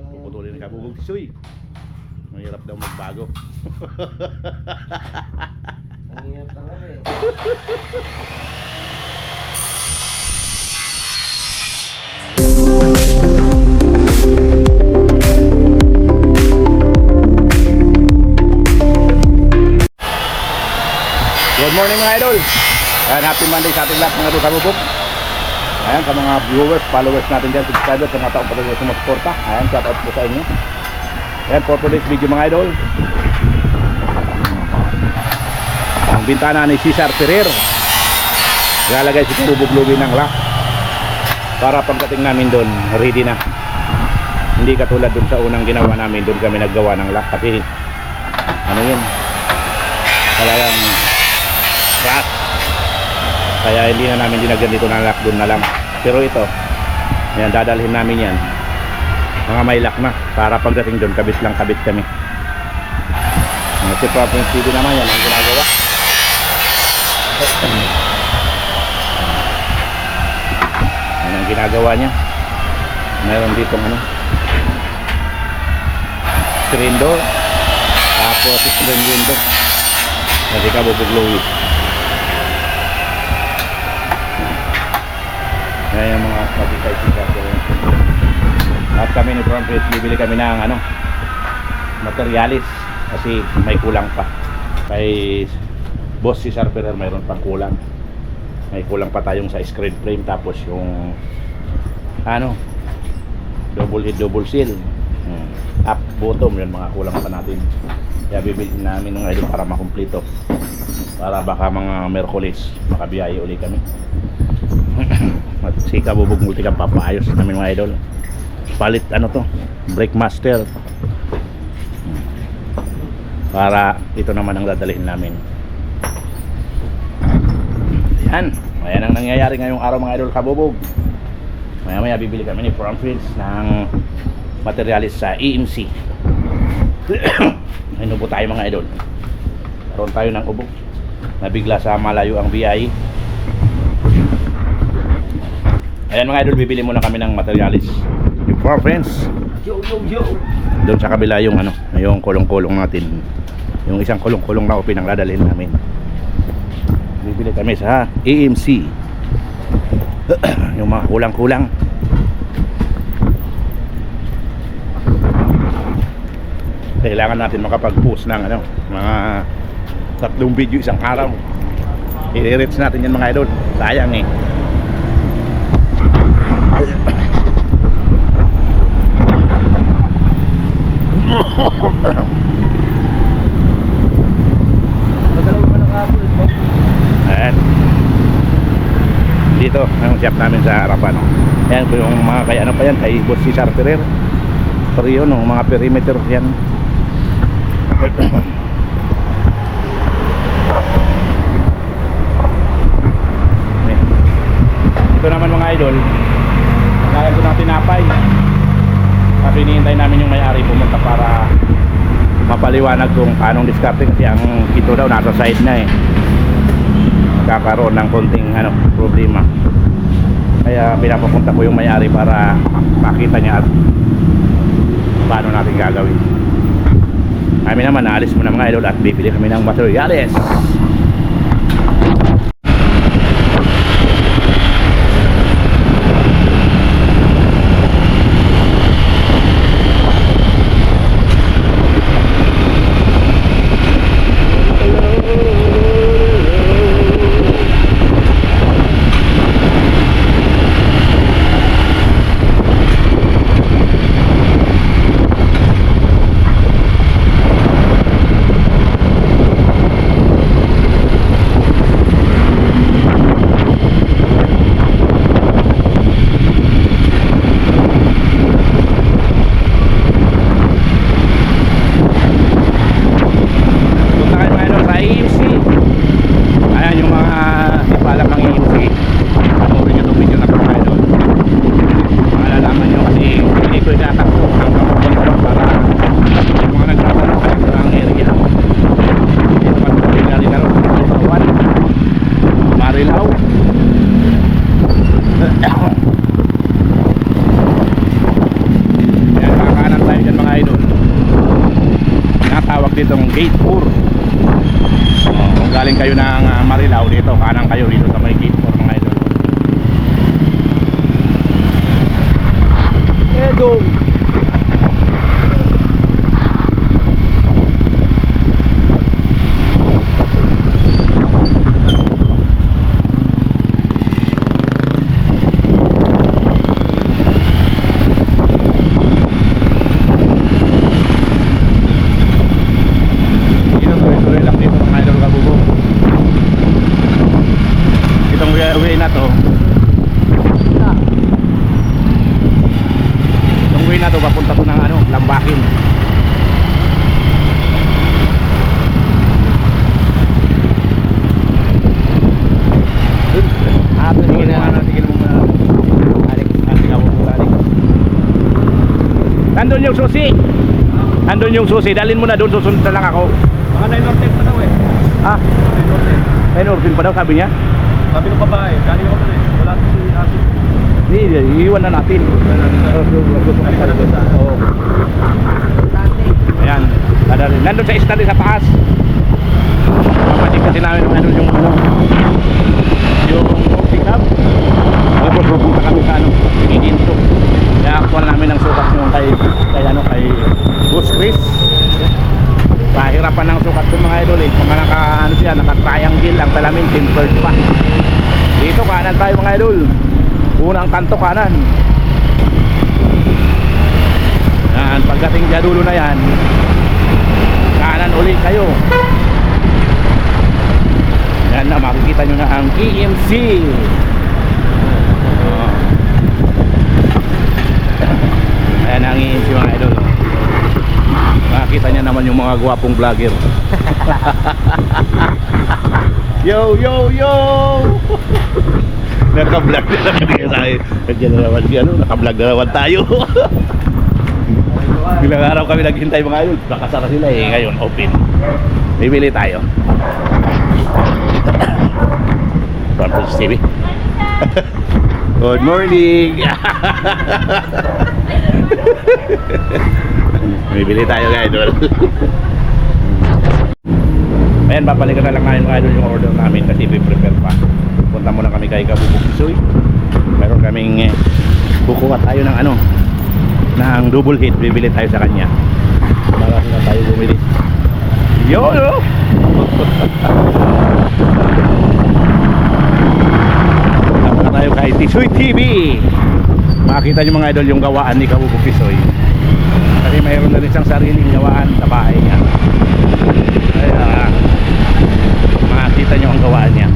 Puputulin ni Kabubog Tisoy. Mahirap daw magbago. Ang hirap talaga eh. Good morning mga idol. Ayan, happy Monday sa ating lahat mga idol Kabubog. Ayan, sa mga viewers, followers natin dyan, subscribers, sa mga taong patuloy sumusuporta. Ayan, shout out po sa inyo. Ayan, for today's video mga idol, ang bintana ni Cesar Ferrer, lalagay si Kabubog Lugi ng lock para pagdating namin doon, ready na. Hindi katulad doon sa unang ginawa namin, doon kami naggawa ng lock kasi ano yun, talagang crash. Kaya hindi na namin dinagyan dito ng lock, doon na lang. Pero ito, yan, dadalhin namin yan mga may lock na para pagdating doon kabit lang kabit kami. Si Province TV naman yan ang ginagawa. Yan ang ginagawa niya. Meron dito ano, screen door, tapos screen window. Kasi Kabubog Lugi. Yan yung mga pagkikay-sika. At kami ni Province, bibili kami ng ano, materialis kasi may kulang pa. Kay Boss Cesar Ferrer mayroon pang kulang. May kulang pa tayong sa screen frame, tapos yung ano, double head double seal, up bottom, yun mga kulang pa natin. Kaya bibili namin ng idol para makumpleto, para baka mga Merkulis makabiyahe uli kami. At si Kabubog Multicam papaayos namin mga idol. Palit ano to, brake master, para ito naman ang dadalhin namin. Yan, ayan ang nangyayari ngayong araw mga idol Kabubog. Maya maya bibili kami ni Province ng materialis sa EMC. May ubo tayo mga idol. Karoon tayo ng ubo, nabigla sa malayo ang biyahe. Ayan mga idol, bibili muna kami ng materialis ni Province. Doon sa kabila yung ano, yung kulong-kulong natin, yung isang kulong-kulong na open ang dadalhin namin. Bibili kami sa EMC. Yung mga kulang-kulang. Kailangan natin makapag-post ng ano, mga 3 video isang araw. I-reach natin yan mga idol. Sayang eh. Ayan. Dito ang shop namin sa harapan. Ayan po yung mga kaya ano pa yan, kay Boss Cesar Ferrer. Pero yun, mga perimeter yan. Ito naman mga idol, kaya ko ng tinapay. Kasi hinihintay namin yung may-ari pumunta para mapaliwanag kung paanong diskarte, kasi ang ito daw nasa side na eh. Magkakaroon ng konting ano, problema. Kaya pinapapunta ko yung may-ari para makita niya at paano natin gagawin. Kami naman naalis muna mga idol at bibili kami ng materials. ditong Gate 4. Kung galing kayo ng Marilao, dito kanan kayo dito sa may Gate 4 mga idol. Edong way na to. Yung way na to papunta to ng ano, Lambakin. Tigil mo muna, tigil mo muna. Alex, tigil mo muna, Alex. Nandun yung susi. Nandun yung susi. Dalhin mo na doon, susunod na lang ako. Mga 9 or 10 pa daw eh. Ha? 9 or 10 pa daw sabi niya? Sabi ng babae, galing ako na eh. Wala si ate. Hindi, iiwan na natin. Oo. Ayan, dadalhin. Nandun sa stand sa taas. Papatik kasi namin yung ano, yung pick up. Tapos pupunta kami sa ano, Iginto. Kaya actual namin ang sukat yung kay Boss Chris. Pahirapan ng sukat ng mga idol eh. Kung naka-triangle ang salamin, tempered pa. Dito kanan tayo mga idol. Unang kanto kanan. Yan, pagdating dyan dulo na yan, kanan ulit kayo. Yan na, makikita nyo na ang EMC. Ayan ang EMC mga idol. Makikita nyo naman yung mga gwapong vlogger. Yo, yo, yo! Naka-vlog na naman sa akin. Nandiyan na naman, naka-vlog na naman tayo. Bilang araw kami naghintay mga idol. Nakasara sila eh. Ngayon, open. Bibili tayo. Pampers TV. Good morning! Bibili tayo mga idol. Ayan, babalikan na lang ngayon mga idol yung order namin kasi i-prepare pa. Punta muna kami kay Kabubog Kisoy. Meron kaming bukuha tayo ng ano, ng double hit. Bibili tayo sa kanya. Marami na tayo bumili. Yo, yo! Punta tayo kay Tisoy TV. Makikita nyo mga idol yung gawaan ni Kabubog Kisoy. Kasi mayroon na rin siyang sariling gawaan sa bahay niya. Kaya makikita nyo ang gawaan niya.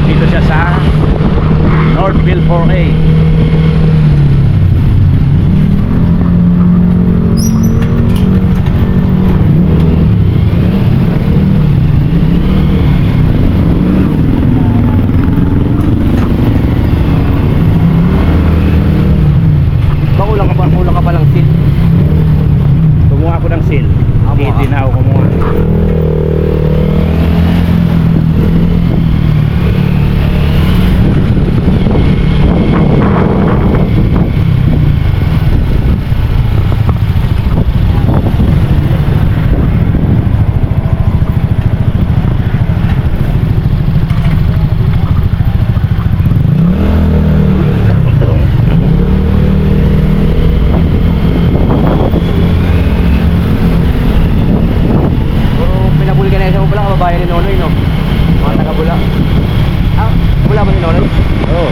Dito siya sa Northville 4A. Kulang ka pa lang seal. Kumuha ko ng seal. Hindi na ako kumuha. Bayan ni Nonoy, no? Mga taga-Bula. Ah, Bula ba ni Nonoy? Oo.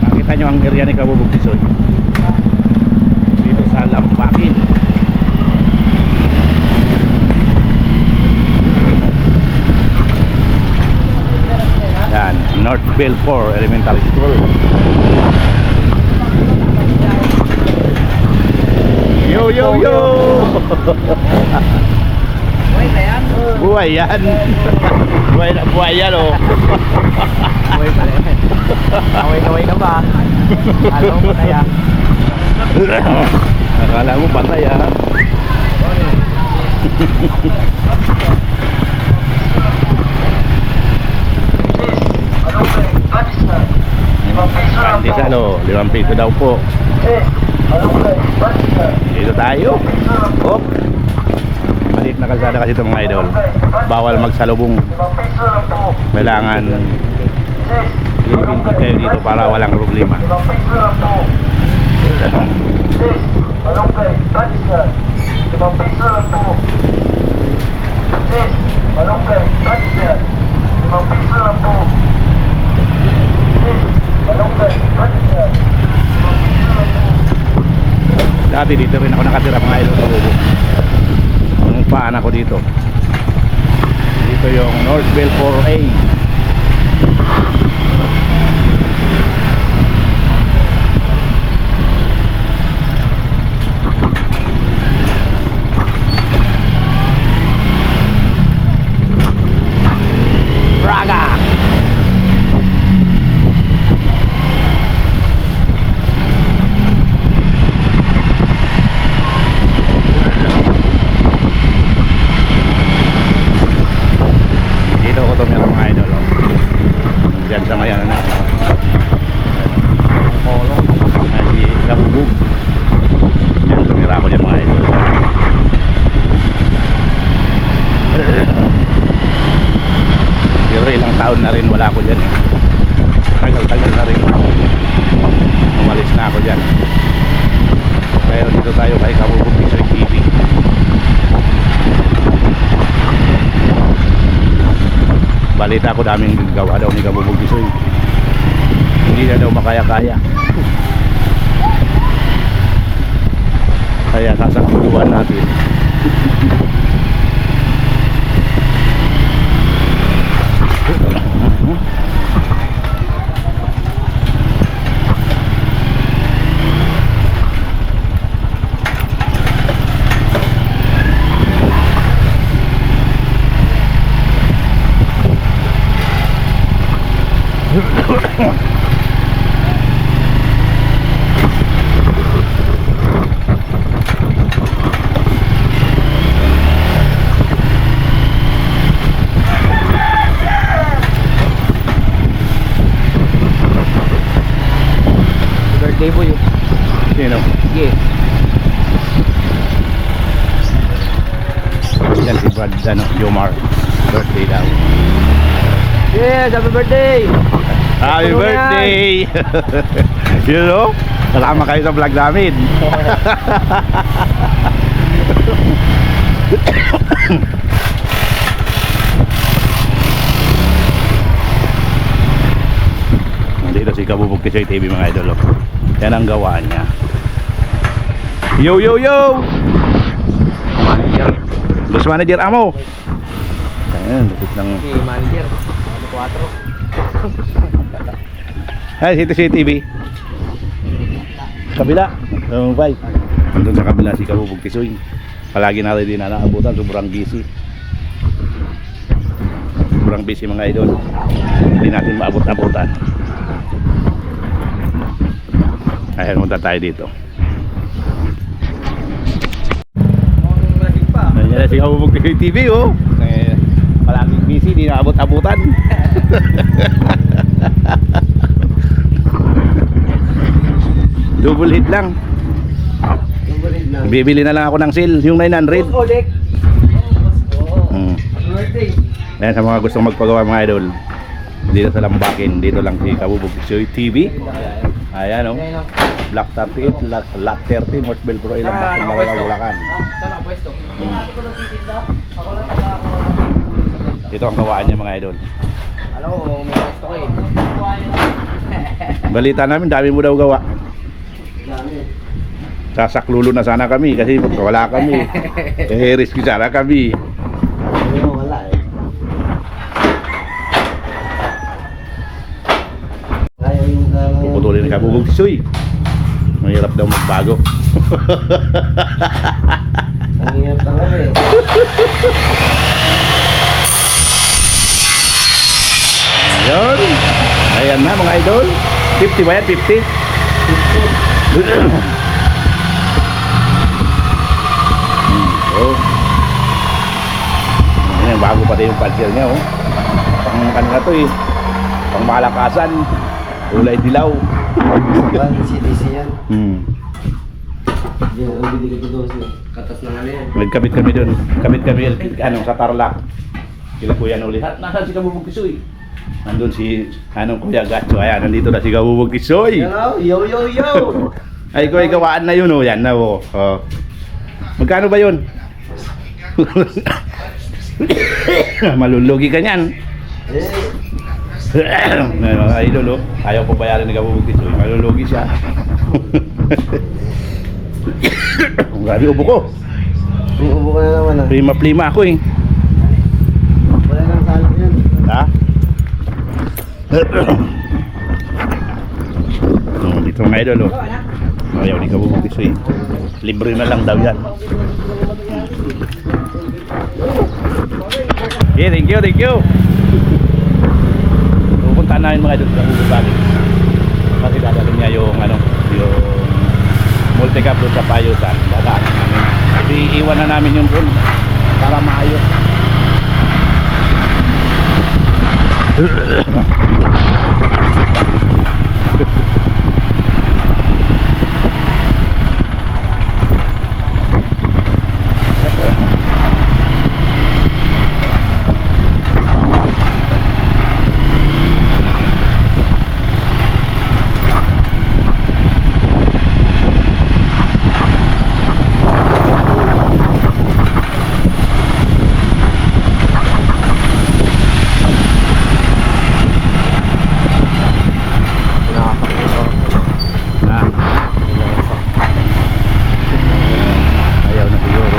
Makita nyo ang area ni Kabubog Kisoy dito sa Lambakin. Belfort Elementary School. Yo yo yo. Buhay na yan. Buhay yan. Buhay yan oh. Buhay pala yan. Kaway-kaway ka ba? Alam mo na yan. Akala mo patay ah. Pandesal 5 piso daw po. Dito tayo. Hop. Maliit na kalsada kasi ito mga idol. Bawal magsalubong. Kailangan ilibinti kayo dito para walang problema. Dati dito rin ako nakatira mga idol sa Bubog. Nung paan ako dito. Dito yung North Belfort A. Braga! Dito ko tumira mga idol oh. Diyan sa mayan na ay Nabubog. Diyan tumira ko dyan mga idol. Pero ilang taon na rin wala ko dyan eh. Tagal-tagal na rin umalis na ako dyan. Pero dito tayo kay Kabubog Tisoy TV. Balita ko daming gawa daw ni Kabubog Tisoy. Hindi na daw makaya-kaya. Kaya sasaktuhan natin. Birthday boy yun. Sino? Sige. Yan si Brad, Jomar. Birthday daw. Yes, happy birthday! Happy Ano birthday! You know? Kasama kayo sa vlog namin. Nandito si Kabubog Tisoy TV mga idol. Yan ang gawaan niya. Yo yo yo! Manager. Boss manager amo. Ayan, lupit ng... Si manager. 4. Hi, si TV. Kabila. Bye. Nandun sa kabila si Kabubog Tisoy. Palagi natin din na naabutan. Sobrang busy. Sobrang busy mga idol. Hindi natin maabot-abutan. Ayan, punta tayo dito. Nandiyan na si Kabubog Tisoy TV oh. Palaging busy, di naabot-abutan. Double hit lang. Bibili na lang ako ng sale, yung 900. Ulit. Birthday. Ayan, sa mga gustong magpagawa mga idol, dito sa Lambakin, dito lang si Kabubog Tisoy TV. Ayan oh. Block 38, Lot 30, North Belfort, Lambakin, Bulacan. Saan ang pwesto? Ito ang gawaan niya mga idol. Alam mo, may pwesto ko eh. Balita namin, dami mo daw gawa. Dami. Sasaklulo na sana kami kasi wala kami. Rescue sana kami. Wala eh. Kabubog Tisoy. Mahirap daw magbago. Ang hirap talaga eh. Ayun. Ayan na mga idol. 50 ba yan? 50? Oh. Ayan, bago pa din yung pulser niya oh. Pang kanina to eh. Pang malakasan. Kulay dilaw. Sa CDC yan. Yan, ang bili ko doon. Katas ng ano yan. Nagkabit kami doon. Kabit kami sa Tarlac. Sila Kuya Noli. Nasaan si Kabubog Tisoy? Nandun si Kuya Gacho. Ayan, nandito na si Kabubog Tisoy. Hello, yo yo yo. Ay, ikaw gawaan na yun oh. Yan na oh. Oh. Magkano ba yun? Malulugi ka niyan. Idol oh. Ayaw po bayarin ni Kabubog Tisoy. Malulugi siya. Grabe ubo ko. Ubo ka na naman ah. Plima ako eh. Wala kang salok yan. Ha? Dito mga idol oh. Ayaw ni Kabubog Tisoy. Libre na lang daw yan. Okay, thank you. Pupuntaan namin mga idol sa Kabubog Valley. Kasi dadalhin niya yung yung multi-cap doon sa Payusan. Dadaanan namin. Kasi iwan na namin yung doon para maayos. Ayaw na siguro.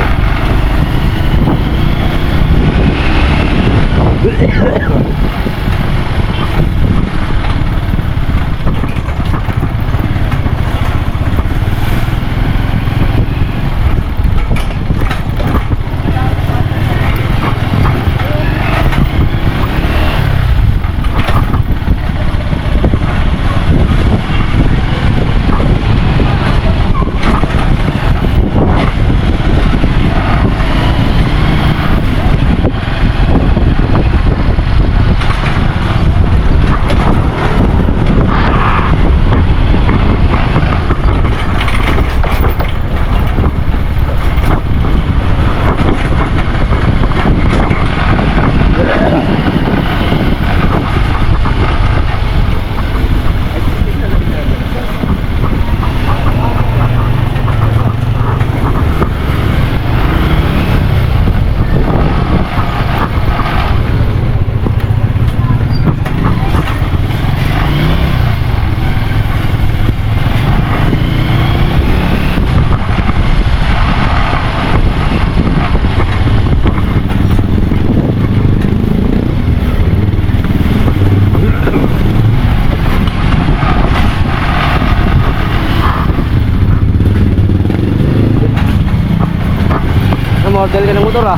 Model ka ng motor ah.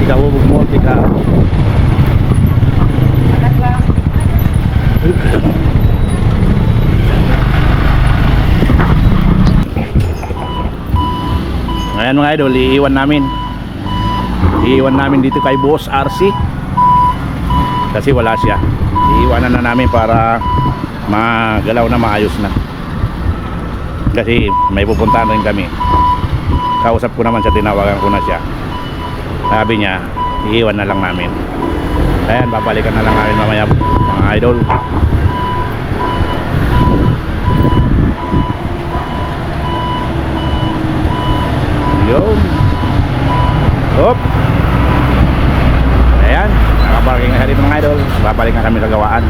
Kabubog Multi-Cap. Ayan mga idol, iiwan namin dito kay Boss RC. Kasi wala siya. Iiwanan na namin para magalaw na maayos na. Kasi may pupuntahan rin kami. Kausap ko naman siya, tinawagan ko na siya. Sabi niya, iiwan na lang namin. Ayan, babalikan na lang namin mamaya mga idol. Yun. Hop. Ayan, nakaparking na dito mga idol. Babalik na kami sa gawaan.